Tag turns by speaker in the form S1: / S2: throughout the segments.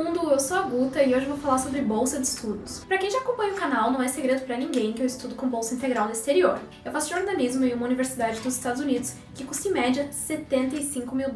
S1: mundo, eu sou a Guta e hoje eu vou falar sobre bolsa de estudos. Pra quem já acompanha o canal, não é segredo pra ninguém que eu estudo com bolsa integral no exterior. Eu faço jornalismo em uma universidade dos Estados Unidos que custa em média $75 mil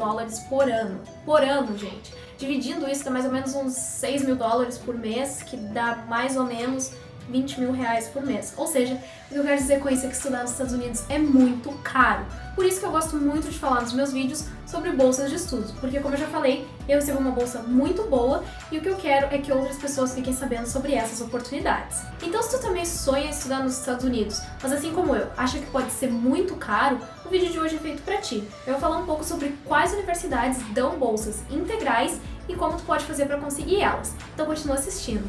S1: por ano. Por ano, gente. Dividindo isso dá mais ou menos uns $6 mil por mês, que dá mais ou menos R$20 mil por mês. Ou seja, o que eu quero dizer com isso é que estudar nos Estados Unidos é muito caro. Por isso que eu gosto muito de falar nos meus vídeos sobre bolsas de estudos, porque como eu já falei, eu recebo uma bolsa muito boa e o que eu quero é que outras pessoas fiquem sabendo sobre essas oportunidades. Então se tu também sonha em estudar nos Estados Unidos, mas assim como eu, acha que pode ser muito caro, o vídeo de hoje é feito pra ti. Eu vou falar um pouco sobre quais universidades dão bolsas integrais e como tu pode fazer pra conseguir elas. Então continua assistindo.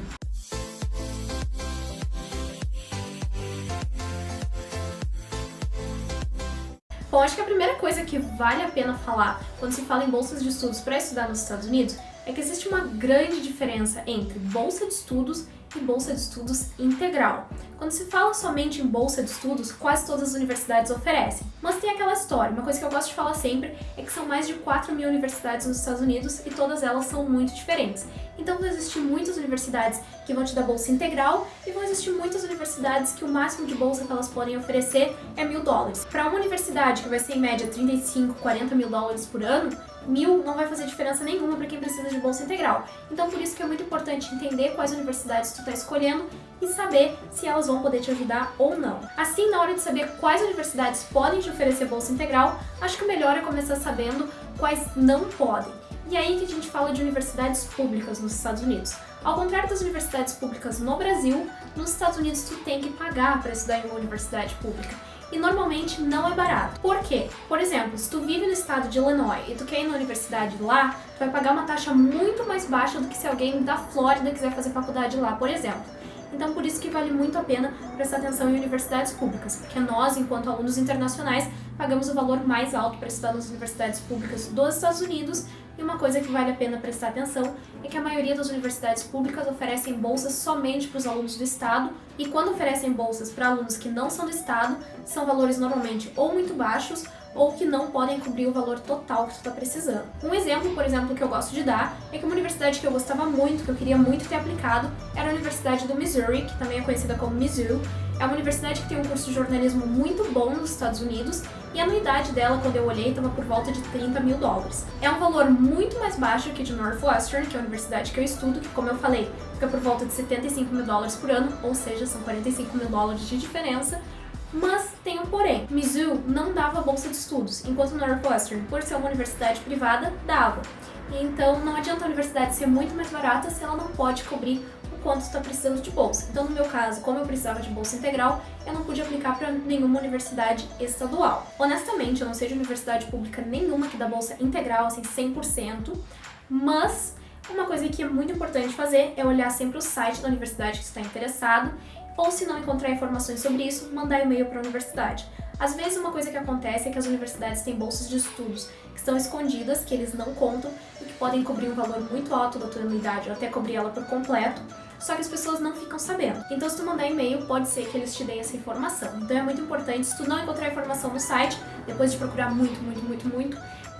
S1: Bom, acho que a primeira coisa que vale a pena falar quando se fala em bolsas de estudos para estudar nos Estados Unidos é que existe uma grande diferença entre bolsa de estudos e bolsa de estudos integral. Quando se fala somente em bolsa de estudos, quase todas as universidades oferecem. Mas tem aquela história, uma coisa que eu gosto de falar sempre é que são mais de 4 mil universidades nos Estados Unidos e todas elas são muito diferentes. Então vão existir muitas universidades que vão te dar bolsa integral e vão existir muitas universidades que o máximo de bolsa que elas podem oferecer é $1.000. Para uma universidade que vai ser em média 35, 40 mil dólares por ano, 1.000 não vai fazer diferença nenhuma para quem precisa de bolsa integral. Então por isso que é muito importante entender quais universidades tu está escolhendo e saber se elas vão poder te ajudar ou não. Assim, na hora de saber quais universidades podem te oferecer bolsa integral, acho que o melhor é começar sabendo quais não podem. E aí que a gente fala de universidades públicas nos Estados Unidos. Ao contrário das universidades públicas no Brasil, nos Estados Unidos tu tem que pagar para estudar em uma universidade pública. E normalmente não é barato. Por quê? Por exemplo, se tu vive no estado de Illinois e tu quer ir na universidade lá, tu vai pagar uma taxa muito mais baixa do que se alguém da Flórida quiser fazer faculdade lá, por exemplo. Então por isso que vale muito a pena prestar atenção em universidades públicas, porque nós, enquanto alunos internacionais, pagamos o valor mais alto para estudar nas universidades públicas dos Estados Unidos. E uma coisa que vale a pena prestar atenção é que a maioria das universidades públicas oferecem bolsas somente para os alunos do estado, e quando oferecem bolsas para alunos que não são do estado, são valores normalmente ou muito baixos ou que não podem cobrir o valor total que tu está precisando. Um exemplo, por exemplo, que eu gosto de dar é que uma universidade que eu gostava muito, que eu queria muito ter aplicado, era a Universidade do Missouri, que também é conhecida como Mizzou. É uma universidade que tem um curso de jornalismo muito bom nos Estados Unidos e a anuidade dela, quando eu olhei, estava por volta de $30 mil. É um valor muito mais baixo que de Northwestern, que é a universidade que eu estudo, que, como eu falei, fica por volta de $75 mil por ano, ou seja, são $45 mil de diferença. Mas tem um porém, Mizzou não dava bolsa de estudos, enquanto Northwestern, por ser uma universidade privada, dava. Então não adianta a universidade ser muito mais barata se ela não pode cobrir o quanto está precisando de bolsa. Então no meu caso, como eu precisava de bolsa integral, eu não pude aplicar para nenhuma universidade estadual. Honestamente, eu não sei de universidade pública nenhuma que dá bolsa integral, assim, 100%, mas uma coisa que é muito importante fazer é olhar sempre o site da universidade que você está interessado, ou se não encontrar informações sobre isso, mandar e-mail para a universidade. Às vezes uma coisa que acontece é que as universidades têm bolsas de estudos que estão escondidas, que eles não contam e que podem cobrir um valor muito alto da tua anuidade ou até cobrir ela por completo, só que as pessoas não ficam sabendo. Então se tu mandar e-mail, pode ser que eles te deem essa informação. Então é muito importante, se tu não encontrar informação no site, depois de procurar muito,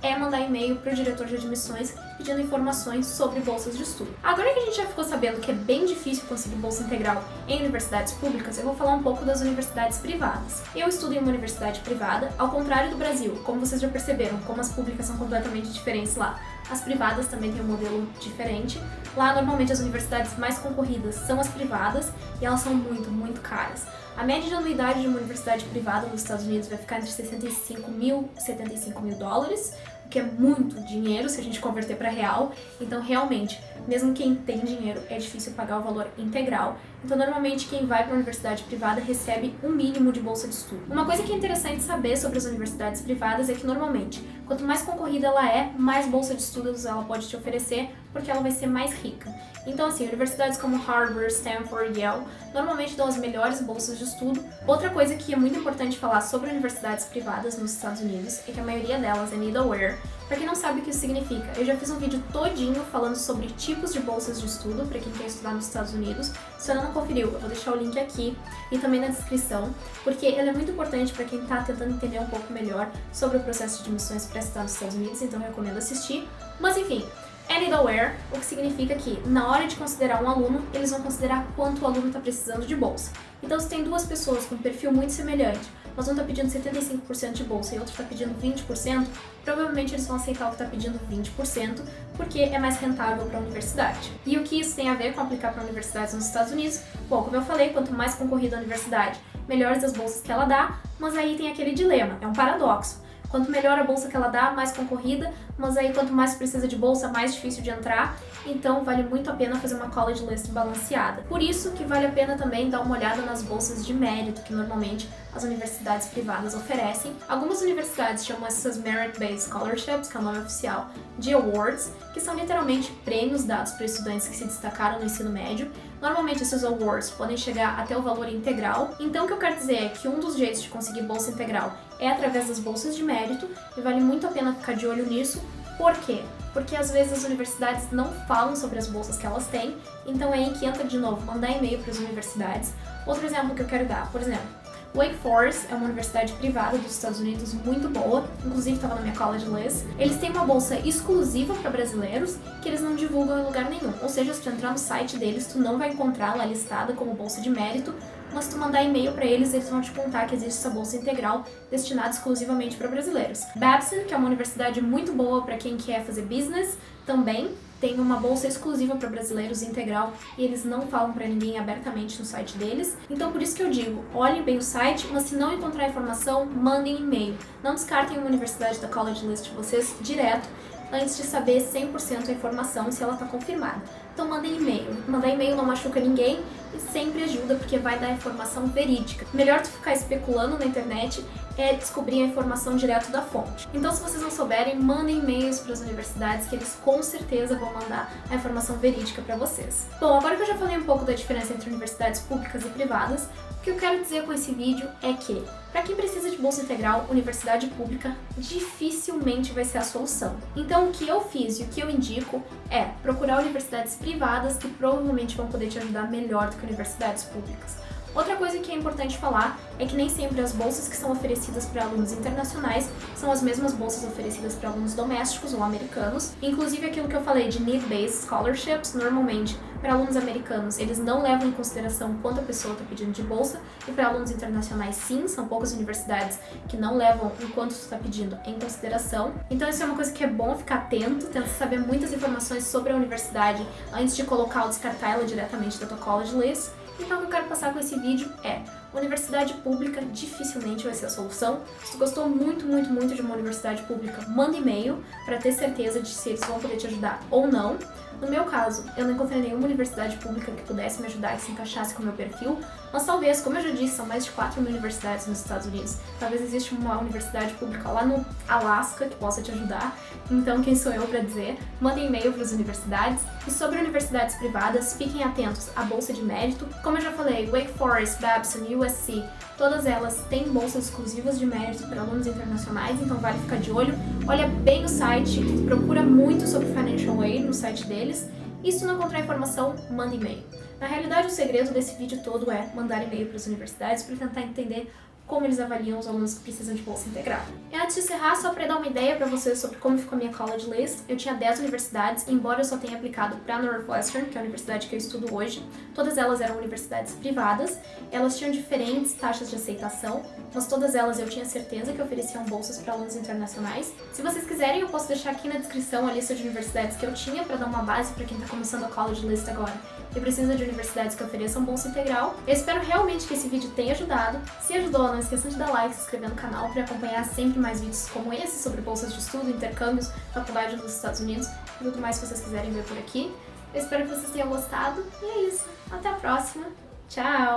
S1: é mandar e-mail para o diretor de admissões pedindo informações sobre bolsas de estudo. Agora que a gente já ficou sabendo que é bem difícil conseguir bolsa integral em universidades públicas, eu vou falar um pouco das universidades privadas. Eu estudo em uma universidade privada, ao contrário do Brasil, como vocês já perceberam, como as públicas são completamente diferentes lá. As privadas também têm um modelo diferente. Lá, normalmente, as universidades mais concorridas são as privadas e elas são muito caras. A média de anuidade de uma universidade privada nos Estados Unidos vai ficar entre $65 mil e $75 mil, o que é muito dinheiro se a gente converter para real. Então, realmente, mesmo quem tem dinheiro, é difícil pagar o valor integral. Então, normalmente, quem vai para a universidade privada recebe um mínimo de bolsa de estudo. Uma coisa que é interessante saber sobre as universidades privadas é que, normalmente, quanto mais concorrida ela é, mais bolsa de estudos ela pode te oferecer, porque ela vai ser mais rica. Então, assim, universidades como Harvard, Stanford, Yale, normalmente dão as melhores bolsas de estudo. Outra coisa que é muito importante falar sobre universidades privadas nos Estados Unidos é que a maioria delas é middleware. Pra quem não sabe o que isso significa, eu já fiz um vídeo todinho falando sobre tipos de bolsas de estudo para quem quer estudar nos Estados Unidos. Se ainda não conferiu, eu vou deixar o link aqui e também na descrição, porque ele é muito importante para quem tá tentando entender um pouco melhor sobre o processo de admissões para estudar nos Estados Unidos, então eu recomendo assistir. Mas enfim, Need Aware, o que significa que, na hora de considerar um aluno, eles vão considerar quanto o aluno está precisando de bolsa. Então, se tem duas pessoas com um perfil muito semelhante, mas um está pedindo 75% de bolsa e outro está pedindo 20%, provavelmente eles vão aceitar o que está pedindo 20%, porque é mais rentável para a universidade. E o que isso tem a ver com aplicar para universidades nos Estados Unidos? Bom, como eu falei, quanto mais concorrida a universidade, melhores as bolsas que ela dá, mas aí tem aquele dilema, é um paradoxo. Quanto melhor a bolsa que ela dá, mais concorrida, mas aí quanto mais precisa de bolsa, mais difícil de entrar, então vale muito a pena fazer uma college list balanceada. Por isso que vale a pena também dar uma olhada nas bolsas de mérito que normalmente as universidades privadas oferecem. Algumas universidades chamam essas Merit-Based Scholarships, que é o nome oficial, de awards, que são literalmente prêmios dados para estudantes que se destacaram no ensino médio. Normalmente esses awards podem chegar até o valor integral. Então o que eu quero dizer é que um dos jeitos de conseguir bolsa integral é através das bolsas de mérito, e vale muito a pena ficar de olho nisso. Por quê? Porque às vezes as universidades não falam sobre as bolsas que elas têm, então é aí que entra de novo mandar e-mail para as universidades. Outro exemplo que eu quero dar, por exemplo, Wake Forest é uma universidade privada dos Estados Unidos muito boa, inclusive estava na minha college list. Eles têm uma bolsa exclusiva para brasileiros que eles não divulgam em lugar nenhum. Ou seja, se tu entrar no site deles, tu não vai encontrar lá listada como bolsa de mérito, mas se tu mandar e-mail para eles, eles vão te contar que existe essa bolsa integral destinada exclusivamente para brasileiros. Babson, que é uma universidade muito boa para quem quer fazer business, também tem uma bolsa exclusiva para brasileiros integral e eles não falam para ninguém abertamente no site deles. Então por isso que eu digo, olhem bem o site, mas se não encontrar informação, mandem e-mail. Não descartem uma universidade da college list de vocês direto antes de saber 100% a informação se ela está confirmada. Então mandem e-mail. Mandar e-mail não machuca ninguém e sempre ajuda porque vai dar informação verídica. Melhor tu ficar especulando na internet é descobrir a informação direto da fonte. Então se vocês não souberem, mandem e-mails para as universidades que eles com certeza vão mandar a informação verídica para vocês. Bom, agora que eu já falei um pouco da diferença entre universidades públicas e privadas, o que eu quero dizer com esse vídeo é que, para quem precisa de bolsa integral, universidade pública dificilmente vai ser a solução. Então o que eu fiz e o que eu indico é procurar universidades privadas que provavelmente vão poder te ajudar melhor do que universidades públicas. Outra coisa que é importante falar é que nem sempre as bolsas que são oferecidas para alunos internacionais são as mesmas bolsas oferecidas para alunos domésticos ou americanos. Inclusive aquilo que eu falei de Need-Based Scholarships, normalmente para alunos americanos eles não levam em consideração quanto a pessoa está pedindo de bolsa, e para alunos internacionais sim, são poucas universidades que não levam o quanto você está pedindo em consideração. Então isso é uma coisa que é bom ficar atento, tenta saber muitas informações sobre a universidade antes de colocar ou descartar ela diretamente da tua college list. Então o que eu quero passar com esse vídeo é: universidade pública dificilmente vai ser a solução. Se tu gostou muito de uma universidade pública, manda e-mail para ter certeza de se eles vão poder te ajudar ou não. No meu caso, eu não encontrei nenhuma universidade pública que pudesse me ajudar e se encaixasse com o meu perfil, mas talvez, como eu já disse, são mais de 4 mil universidades nos Estados Unidos. Talvez exista uma universidade pública lá no Alasca que possa te ajudar. Então, quem sou eu para dizer? Mandem e-mail para as universidades. E sobre universidades privadas, fiquem atentos à bolsa de mérito. Como eu já falei, Wake Forest, Babson, USC, todas elas têm bolsas exclusivas de mérito para alunos internacionais, então vale ficar de olho. Olha bem o site, procura muito sobre Financial Aid no site deles. E se tu não encontrar informação, manda e-mail. Na realidade, o segredo desse vídeo todo é mandar e-mail para as universidades para tentar entender como eles avaliam os alunos que precisam de bolsa integral. E antes de encerrar, só para dar uma ideia para vocês sobre como ficou a minha college list, eu tinha 10 universidades, embora eu só tenha aplicado para Northwestern, que é a universidade que eu estudo hoje. Todas elas eram universidades privadas, elas tinham diferentes taxas de aceitação, mas todas elas eu tinha certeza que ofereciam bolsas para alunos internacionais. Se vocês quiserem, eu posso deixar aqui na descrição a lista de universidades que eu tinha para dar uma base para quem está começando a college list agora e precisa de universidades que ofereçam bolsa integral. Eu espero realmente que esse vídeo tenha ajudado. Se ajudou, não esqueçam de dar like e se inscrever no canal para acompanhar sempre mais vídeos como esse sobre bolsas de estudo, intercâmbios, faculdade nos Estados Unidos e tudo mais que vocês quiserem ver por aqui. Eu espero que vocês tenham gostado e é isso. Até a próxima. Tchau!